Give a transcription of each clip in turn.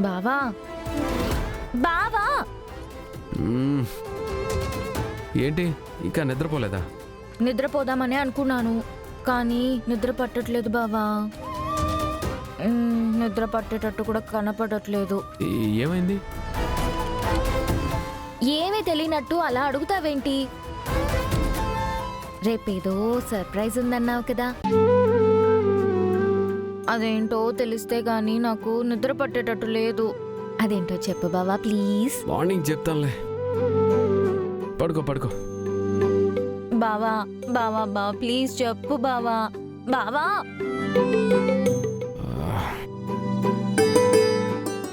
బావా బావా ఏంటి ఇంకా నిద్రపోలేదా? నిద్రపోదామని అనుకున్నాను, కానీ నిద్ర పట్టట్లేదు బావా. నిద్ర పట్టేటట్టు కూడా కనపడట్లేదు. ఏమైంది? ఏమీ తెలియనట్టు అలా అడుగుతావేంటి? రేపేదో సర్ప్రైజ్ ఉందన్నావు కదా, అదేంటో తెలిస్తే గానీ నాకు నిద్ర పట్టేటట్టు లేదు. అదేంటో చెప్పు బావా ప్లీజ్. మార్నింగ్ చెప్తానులే, పడుకో పడుకో. బావా బావా బావా ప్లీజ్ చెప్పు బావా. బావా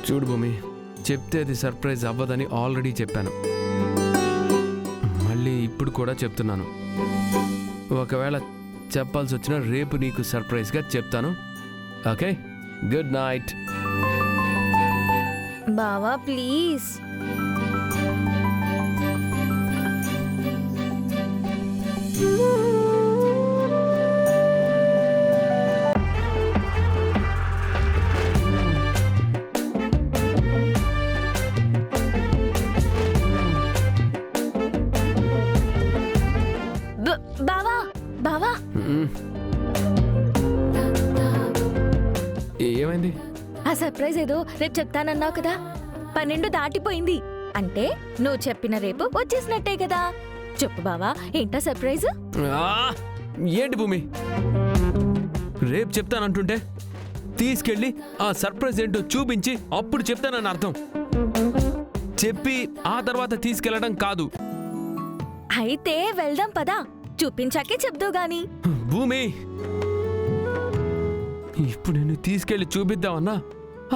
చూడు భూమి, చెప్తే అది సర్ప్రైజ్ అవ్వదని ఆల్రెడీ చెప్పాను, మళ్ళీ ఇప్పుడు కూడా చెప్తున్నాను. ఒకవేళ చెప్పాల్సి వచ్చినా రేపు నీకు సర్ప్రైజ్గా చెప్తాను. Okay, good night. బావా ప్లీజ్. బావా బావా ఏమైంది? ఆ సర్ప్రైజ్ ఏదో రేపు చెప్తానన్నావు కదా, 12 దాటిపోయింది అంటే నువ్వు చెప్పిన రేపు వచ్చేసినట్టే కదా. చెప్పు బావా, ఏంటా సర్ప్రైజ్? ఏంటి భూమి, రేపు చెప్తానంటుంటే తీసుకెళ్ళి ఆ సర్ప్రైజ్ ఏంటో చూపించి అప్పుడు చెప్తానని అర్థం. చెప్పి ఆ తర్వాత తీసుకెళ్లడం కాదు. అయితే వెళ్దాం పదా, చూపించాకే చెప్దావు గాని. భూమి, ఇప్పుడు నేను తీసుకెళ్లి చూపిద్దామన్నా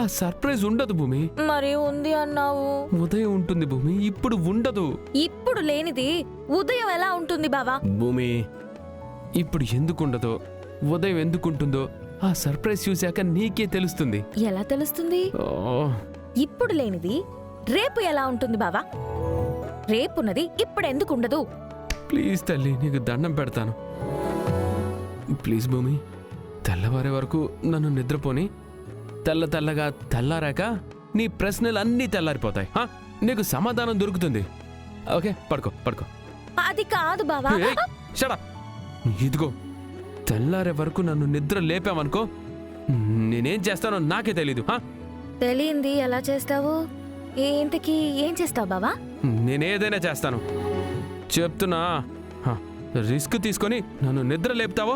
ఆ సర్ప్రైజ్ ఉండదు భూమి. మరి ఉంది అన్నావు. ఉదయం ఉంటుంది భూమి, ఇప్పుడు ఉండదు. ఇప్పుడు లేనిది ఉదయం ఎలా ఉంటుంది బావా? భూమి, ఇప్పుడు ఎందుకుండదో, ఉదయం ఎందుకుంటుందో ఆ సర్ప్రైజ్ చూశాక నీకే తెలుస్తుంది. ఎలా తెలుస్తుంది? ఇప్పుడు లేనిది రేపు ఎలా ఉంటుంది బావా? రేపున్నది ఇప్పుడు ఎందుకుండదు? ప్లీజ్ తల్లి, నీకు దండం పెడతాను. ప్లీజ్ భూమి, తెల్లవారే వరకు నన్ను నిద్రపోని, తెల్లగా తెల్లారాక నీ ప్రశ్నలన్నీ తెల్లారిపోతాయి. నీకు సమాధానం దొరుకుతుంది. ఓకే, పడుకో పడుకో. అది కాదు బావా. షడప్. ఇదిగో, తెల్లారే వరకు నన్ను నిద్ర లేపావనుకో, నేనేం చేస్తానో నాకే తెలీదు. తెలియంది ఎలా చేస్తావు? ఇంతకీ ఏం చేస్తావు బావా? నేనేదైనా చేస్తాను చెప్తున్నా. రిస్క్ తీసుకొని నన్ను నిద్ర లేపుతావో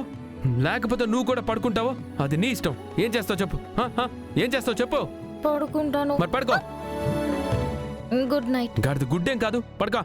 లేకపోతే నువ్వు కూడా పడుకుంటావో అది నీ ఇష్టం. ఏం చేస్తావు చెప్పు? ఏం చేస్తావు చెప్పు? పడుకుంటాను. మరి పడుకో. Good night. గాడిద గుడ్డేం కాదు, పడుకో.